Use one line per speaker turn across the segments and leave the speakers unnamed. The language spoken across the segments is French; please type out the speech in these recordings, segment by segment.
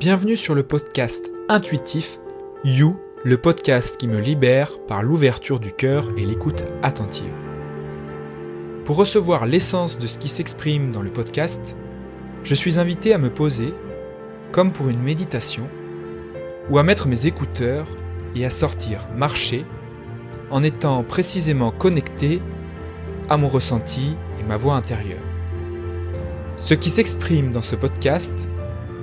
Bienvenue sur le podcast intuitif You, le podcast qui me libère par l'ouverture du cœur et l'écoute attentive. Pour recevoir l'essence de ce qui s'exprime dans le podcast, je suis invité à me poser, comme pour une méditation, ou à mettre mes écouteurs et à sortir marcher en étant précisément connecté à mon ressenti et ma voix intérieure. Ce qui s'exprime dans ce podcast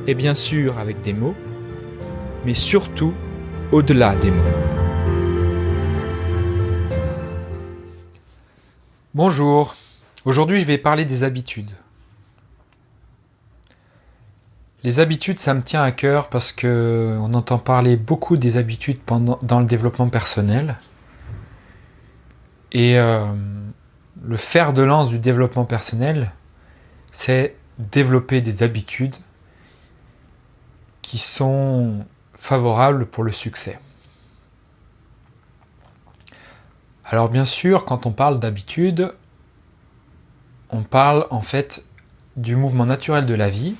est bien sûr avec des mots, mais surtout au-delà des mots. Bonjour, aujourd'hui je vais parler des habitudes. Les habitudes, ça me tient à cœur parce qu'on entend parler beaucoup des habitudes dans le développement personnel. Et le fer de lance du développement personnel, c'est développer des habitudes qui sont favorables pour le succès. Alors bien sûr, quand on parle d'habitude, on parle en fait du mouvement naturel de la vie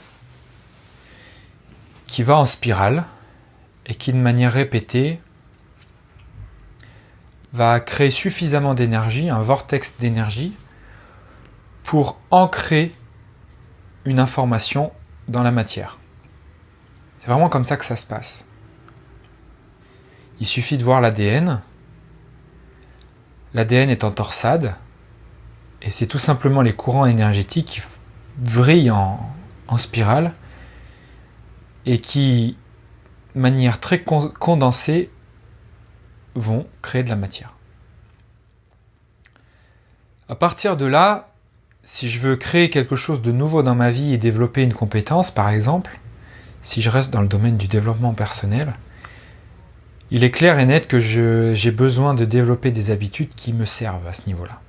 qui va en spirale et qui de manière répétée va créer suffisamment d'énergie, un vortex d'énergie pour ancrer une information dans la matière. C'est vraiment comme ça que ça se passe. Il suffit de voir l'ADN. L'ADN est en torsade et c'est tout simplement les courants énergétiques qui vrillent en spirale et qui, de manière très condensée, vont créer de la matière. À partir de là, si je veux créer quelque chose de nouveau dans ma vie et développer une compétence, par exemple, si je reste dans le domaine du développement personnel, il est clair et net que j'ai besoin de développer des habitudes qui me servent à ce niveau-là.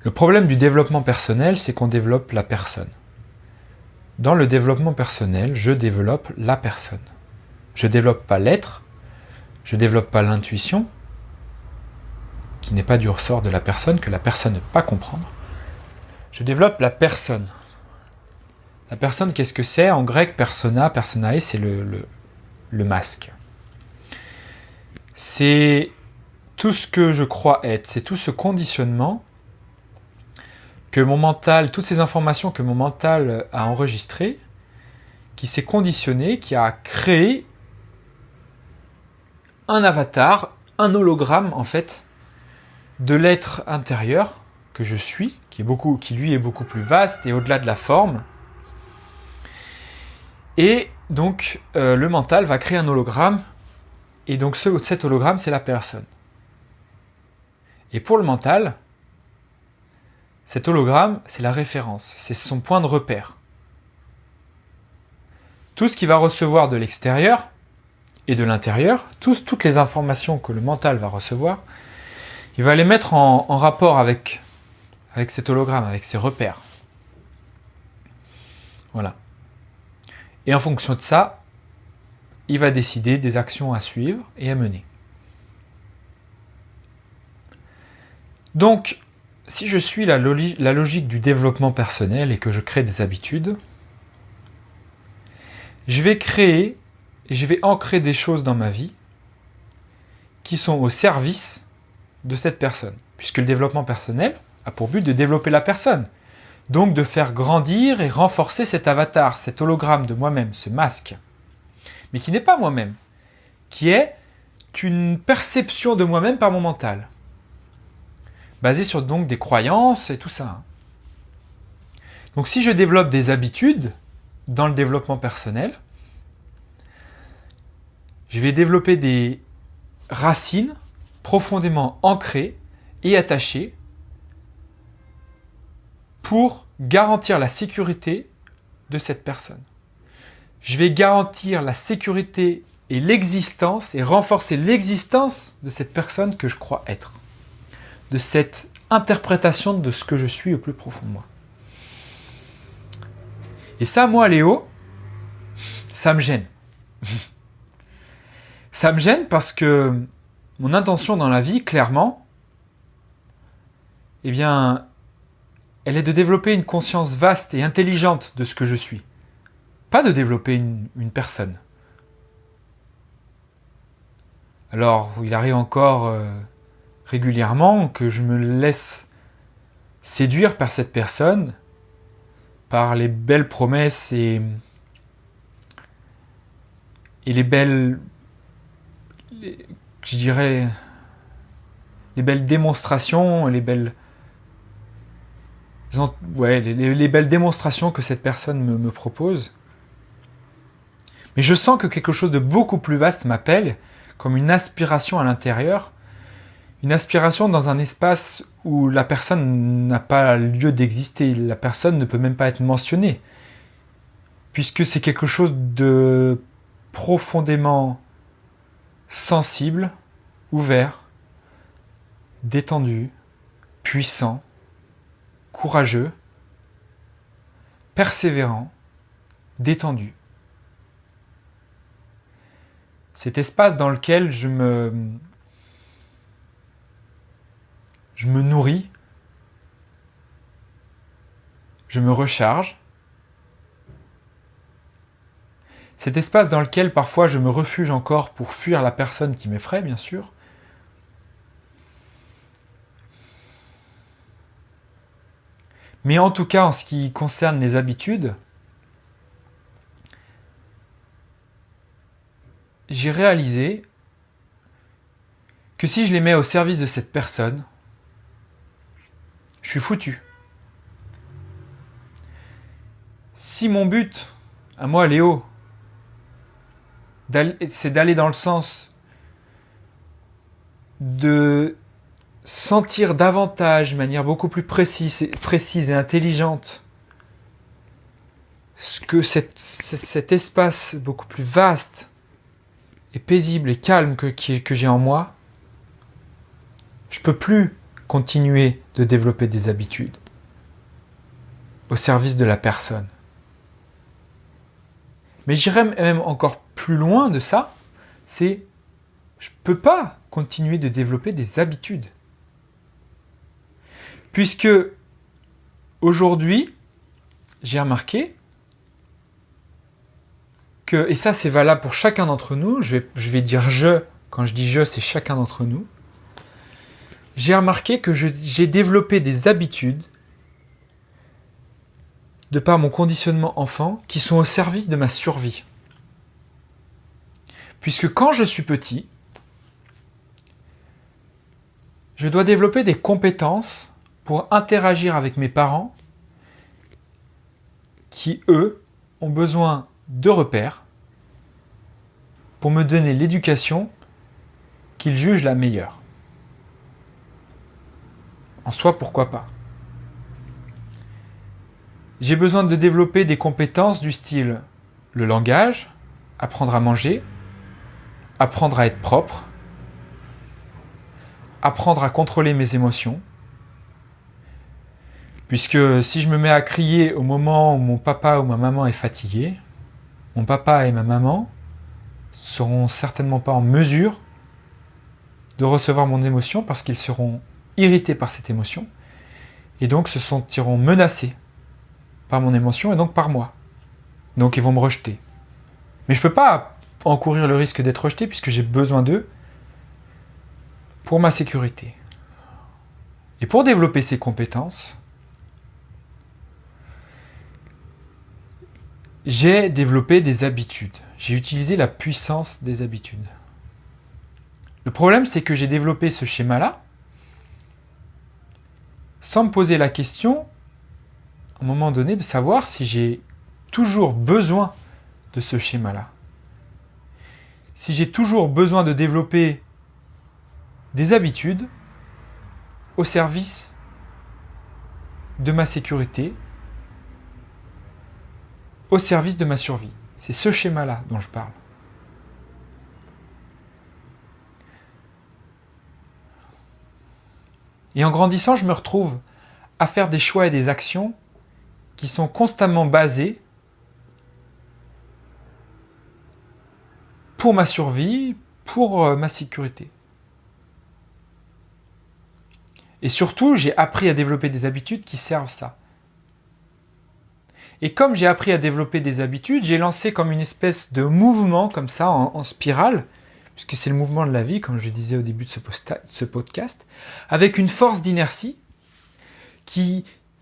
Le problème du développement personnel, c'est qu'on développe la personne. Dans le développement personnel, je développe la personne. Je ne développe pas l'être, je ne développe pas l'intuition, qui n'est pas du ressort de la personne, que la personne ne peut pas comprendre. Je développe la personne. La personne, qu'est-ce que c'est ? En grec, persona, personae, c'est le masque. C'est tout ce que je crois être, c'est tout ce conditionnement que mon mental, toutes ces informations que mon mental a enregistrées, qui s'est conditionné, qui a créé un avatar, un hologramme en fait, de l'être intérieur que je suis, qui lui est beaucoup plus vaste et au-delà de la forme. Et donc le mental va créer un hologramme, et donc cet hologramme c'est la personne. Et pour le mental, cet hologramme c'est la référence, c'est son point de repère. Tout ce qu'il va recevoir de l'extérieur et de l'intérieur, toutes les informations que le mental va recevoir, il va les mettre en rapport avec cet hologramme, avec ses repères. Voilà. Et en fonction de ça, il va décider des actions à suivre et à mener. Donc, si je suis la logique du développement personnel et que je crée des habitudes, je vais créer et je vais ancrer des choses dans ma vie qui sont au service de cette personne. Puisque le développement personnel a pour but de développer la personne. Donc de faire grandir et renforcer cet avatar, cet hologramme de moi-même, ce masque. Mais qui n'est pas moi-même. Qui est une perception de moi-même par mon mental. Basée sur donc des croyances et tout ça. Donc si je développe des habitudes dans le développement personnel, je vais développer des racines profondément ancrées et attachées pour garantir la sécurité de cette personne. Je vais garantir la sécurité et l'existence et renforcer l'existence de cette personne que je crois être. De cette interprétation de ce que je suis au plus profond de moi. Et ça, moi, Léo, ça me gêne. Ça me gêne parce que mon intention dans la vie, clairement, eh bien, elle est de développer une conscience vaste et intelligente de ce que je suis. pas de développer une personne. Alors, il arrive encore régulièrement que je me laisse séduire par cette personne, par les belles promesses et les belles, je dirais, les belles démonstrations, les belles démonstrations que cette personne me propose. Mais je sens que quelque chose de beaucoup plus vaste m'appelle, comme une aspiration à l'intérieur, une aspiration dans un espace où la personne n'a pas lieu d'exister, la personne ne peut même pas être mentionnée, puisque c'est quelque chose de profondément sensible, ouvert, détendu, puissant, courageux, persévérant, détendu. Cet espace dans lequel je me nourris, je me recharge. Cet espace dans lequel parfois je me refuge encore pour fuir la personne qui m'effraie, bien sûr. Mais en tout cas, en ce qui concerne les habitudes, j'ai réalisé que si je les mets au service de cette personne, je suis foutu. Si mon but, à moi Léo, c'est d'aller dans le sens de sentir davantage, de manière beaucoup plus précise et intelligente, ce que cet espace beaucoup plus vaste et paisible et calme que j'ai en moi, je ne peux plus continuer de développer des habitudes au service de la personne. Mais j'irais même encore plus loin de ça, c'est je ne peux pas continuer de développer des habitudes. Puisque aujourd'hui, j'ai remarqué que, et ça c'est valable pour chacun d'entre nous, je vais dire quand je dis je, c'est chacun d'entre nous, j'ai remarqué que j'ai développé des habitudes de par mon conditionnement enfant qui sont au service de ma survie. Puisque quand je suis petit, je dois développer des compétences pour interagir avec mes parents qui, eux, ont besoin de repères pour me donner l'éducation qu'ils jugent la meilleure. En soi, pourquoi pas ? J'ai besoin de développer des compétences du style le langage, apprendre à manger, apprendre à être propre, apprendre à contrôler mes émotions. Puisque si je me mets à crier au moment où mon papa ou ma maman est fatigué, mon papa et ma maman seront certainement pas en mesure de recevoir mon émotion parce qu'ils seront irrités par cette émotion et donc se sentiront menacés par mon émotion et donc par moi. Donc ils vont me rejeter. Mais je ne peux pas encourir le risque d'être rejeté puisque j'ai besoin d'eux pour ma sécurité. Et pour développer ces compétences, j'ai développé des habitudes. J'ai utilisé la puissance des habitudes. Le problème, c'est que j'ai développé ce schéma-là sans me poser la question, à un moment donné, de savoir si j'ai toujours besoin de ce schéma-là. Si j'ai toujours besoin de développer des habitudes au service de ma sécurité, au service de ma survie. C'est ce schéma-là dont je parle. Et en grandissant, je me retrouve à faire des choix et des actions qui sont constamment basés pour ma survie, pour ma sécurité. Et surtout, j'ai appris à développer des habitudes qui servent ça. Et comme j'ai appris à développer des habitudes, j'ai lancé comme une espèce de mouvement comme ça, en spirale, puisque c'est le mouvement de la vie, comme je le disais au début de ce podcast, avec une force d'inertie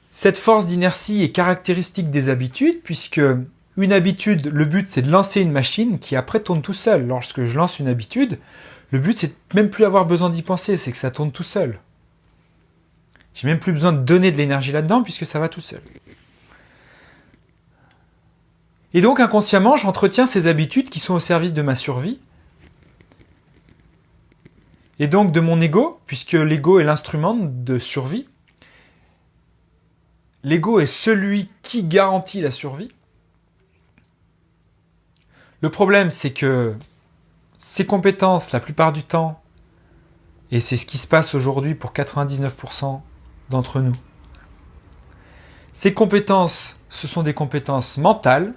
cette force d'inertie est caractéristique des habitudes, puisque une habitude, le but c'est de lancer une machine qui après tourne tout seul. Lorsque je lance une habitude, le but c'est de même plus avoir besoin d'y penser, c'est que ça tourne tout seul. J'ai même plus besoin de donner de l'énergie là-dedans, puisque ça va tout seul. Et donc inconsciemment, j'entretiens ces habitudes qui sont au service de ma survie, et donc de mon ego, puisque l'ego est l'instrument de survie. L'ego est celui qui garantit la survie. Le problème, c'est que ces compétences, la plupart du temps, et c'est ce qui se passe aujourd'hui pour 99% d'entre nous, ces compétences, ce sont des compétences mentales,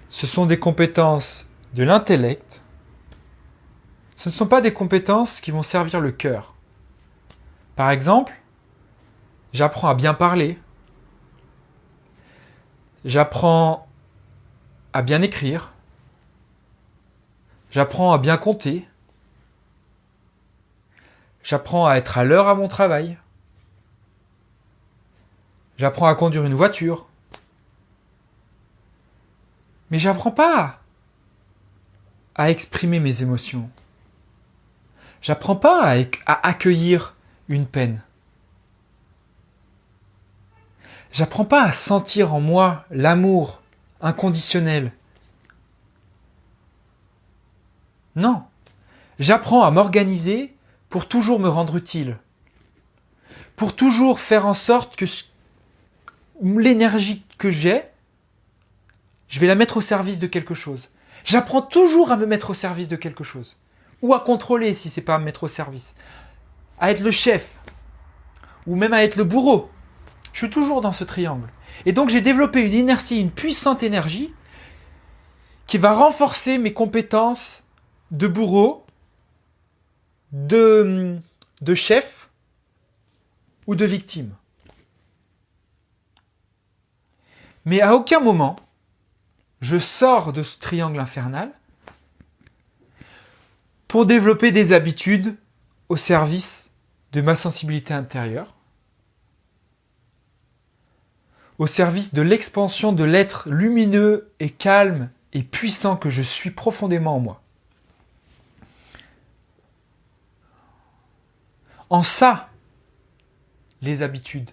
ce sont des compétences de l'intellect, ce ne sont pas des compétences qui vont servir le cœur. Par exemple, j'apprends à bien parler, j'apprends à bien écrire, j'apprends à bien compter, j'apprends à être à l'heure à mon travail, j'apprends à conduire une voiture, mais j'apprends pas à exprimer mes émotions. J'apprends pas à accueillir une peine. J'apprends pas à sentir en moi l'amour inconditionnel. Non. J'apprends à m'organiser pour toujours me rendre utile. Pour toujours faire en sorte que l'énergie que j'ai, je vais la mettre au service de quelque chose. J'apprends toujours à me mettre au service de quelque chose. Ou à contrôler si c'est pas à me mettre au service. À être le chef. Ou même à être le bourreau. Je suis toujours dans ce triangle. Et donc j'ai développé une inertie, une puissante énergie qui va renforcer mes compétences de bourreau, de chef ou de victime. Mais à aucun moment, je sors de ce triangle infernal pour développer des habitudes au service de ma sensibilité intérieure, au service de l'expansion de l'être lumineux et calme et puissant que je suis profondément en moi. En ça, les habitudes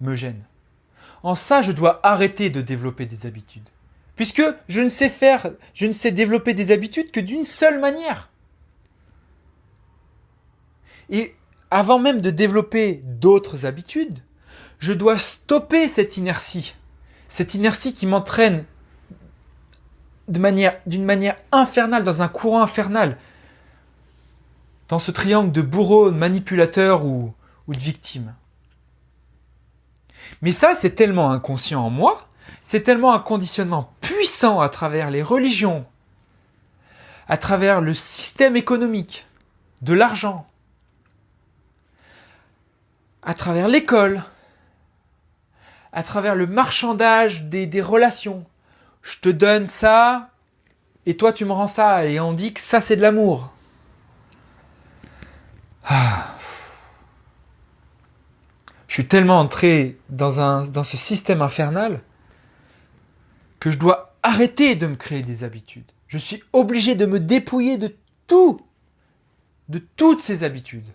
me gênent. En ça, je dois arrêter de développer des habitudes. Puisque je ne sais développer des habitudes que d'une seule manière. Et avant même de développer d'autres habitudes, je dois stopper cette inertie qui m'entraîne d'une manière infernale, dans un courant infernal, dans ce triangle de bourreau, de manipulateur ou de victime. Mais ça, c'est tellement inconscient en moi, c'est tellement un conditionnement puissant à travers les religions, à travers le système économique, de l'argent, à travers l'école, à travers le marchandage des relations. Je te donne ça, et toi tu me rends ça, et on dit que ça c'est de l'amour. Je suis tellement entré dans ce système infernal que je dois arrêter de me créer des habitudes. Je suis obligé de me dépouiller de tout, de toutes ces habitudes.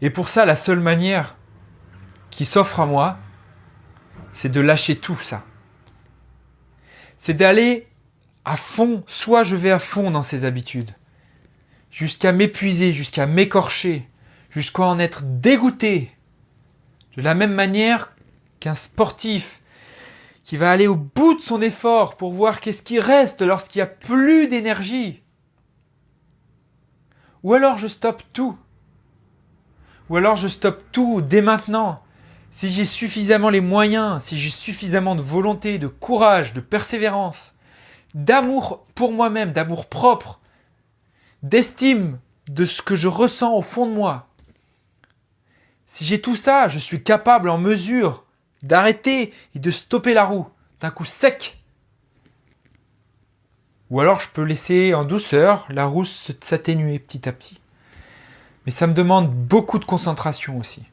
Et pour ça, la seule manière qui s'offre à moi, c'est de lâcher tout ça. C'est d'aller à fond, soit je vais à fond dans ces habitudes, jusqu'à m'épuiser, jusqu'à m'écorcher, jusqu'à en être dégoûté. De la même manière qu'un sportif qui va aller au bout de son effort pour voir qu'est-ce qui reste lorsqu'il n'y a plus d'énergie. Ou alors je stoppe tout. Ou alors je stoppe tout dès maintenant. Si j'ai suffisamment les moyens, si j'ai suffisamment de volonté, de courage, de persévérance, d'amour pour moi-même, d'amour propre, d'estime de ce que je ressens au fond de moi, si j'ai tout ça, je suis capable, en mesure d'arrêter et de stopper la roue d'un coup sec. Ou alors je peux laisser en douceur la roue s'atténuer petit à petit. Mais ça me demande beaucoup de concentration aussi.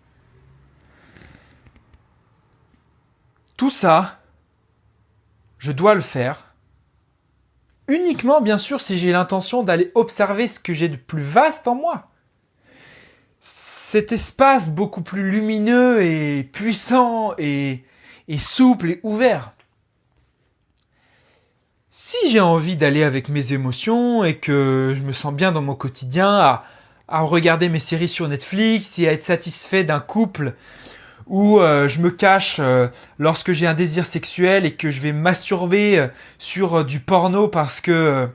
Tout ça, je dois le faire. Uniquement, bien sûr, si j'ai l'intention d'aller observer ce que j'ai de plus vaste en moi. Cet espace beaucoup plus lumineux et puissant et souple et ouvert. Si j'ai envie d'aller avec mes émotions et que je me sens bien dans mon quotidien à regarder mes séries sur Netflix et à être satisfait d'un couple où je me cache lorsque j'ai un désir sexuel et que je vais masturber sur du porno parce que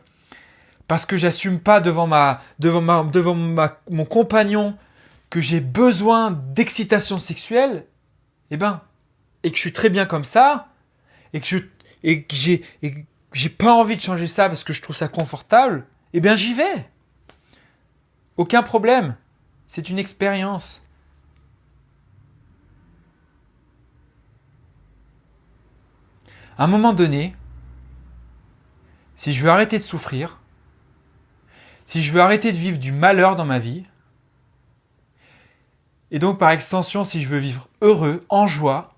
j'assume pas devant mon compagnon que j'ai besoin d'excitation sexuelle, et que je suis très bien comme ça, et que j'ai pas envie de changer ça parce que je trouve ça confortable, j'y vais. Aucun problème. C'est une expérience. À un moment donné, si je veux arrêter de souffrir, si je veux arrêter de vivre du malheur dans ma vie, et donc par extension, si je veux vivre heureux, en joie,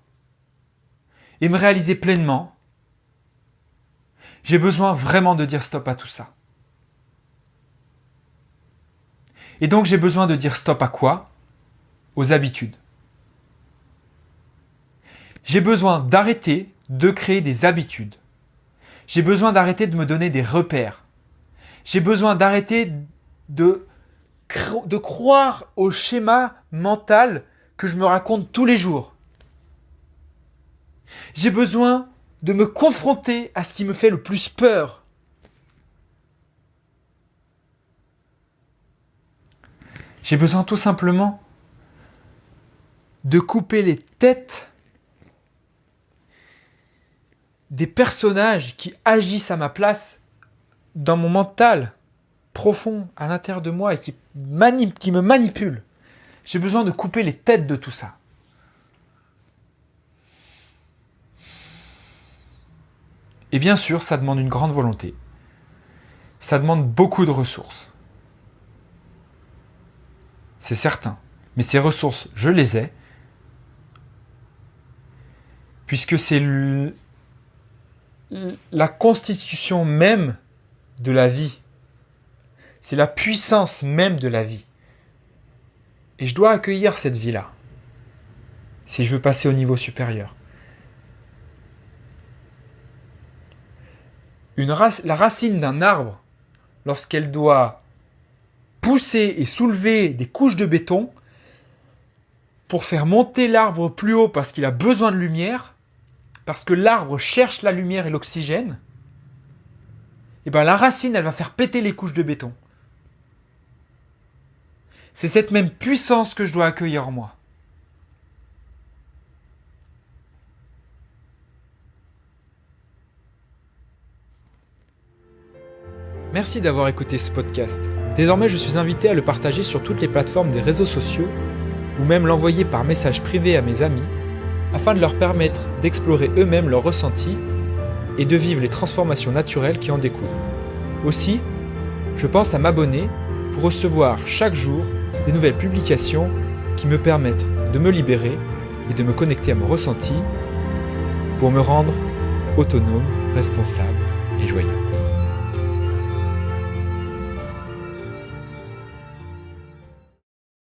et me réaliser pleinement, j'ai besoin vraiment de dire stop à tout ça. Et donc j'ai besoin de dire stop à quoi ? Aux habitudes. J'ai besoin d'arrêter de créer des habitudes. J'ai besoin d'arrêter de me donner des repères. J'ai besoin d'arrêter de croire au schéma mental que je me raconte tous les jours. J'ai besoin de me confronter à ce qui me fait le plus peur. J'ai besoin tout simplement de couper les têtes des personnages qui agissent à ma place dans mon mental profond à l'intérieur de moi et qui me manipulent. J'ai besoin de couper les têtes de tout ça. Et bien sûr, ça demande une grande volonté. Ça demande beaucoup de ressources. C'est certain. Mais ces ressources, je les ai. Puisque c'est la constitution même de la vie. C'est la puissance même de la vie. Et je dois accueillir cette vie-là. Si je veux passer au niveau supérieur. La racine d'un arbre, lorsqu'elle doit pousser et soulever des couches de béton pour faire monter l'arbre plus haut parce qu'il a besoin de lumière, parce que l'arbre cherche la lumière et l'oxygène, la racine, elle va faire péter les couches de béton. C'est cette même puissance que je dois accueillir en moi. Merci d'avoir écouté ce podcast. Désormais, je suis invité à le partager sur toutes les plateformes des réseaux sociaux ou même l'envoyer par message privé à mes amis afin de leur permettre d'explorer eux-mêmes leurs ressentis et de vivre les transformations naturelles qui en découlent. Aussi, je pense à m'abonner pour recevoir chaque jour des nouvelles publications qui me permettent de me libérer et de me connecter à mon ressenti pour me rendre autonome, responsable et joyeux.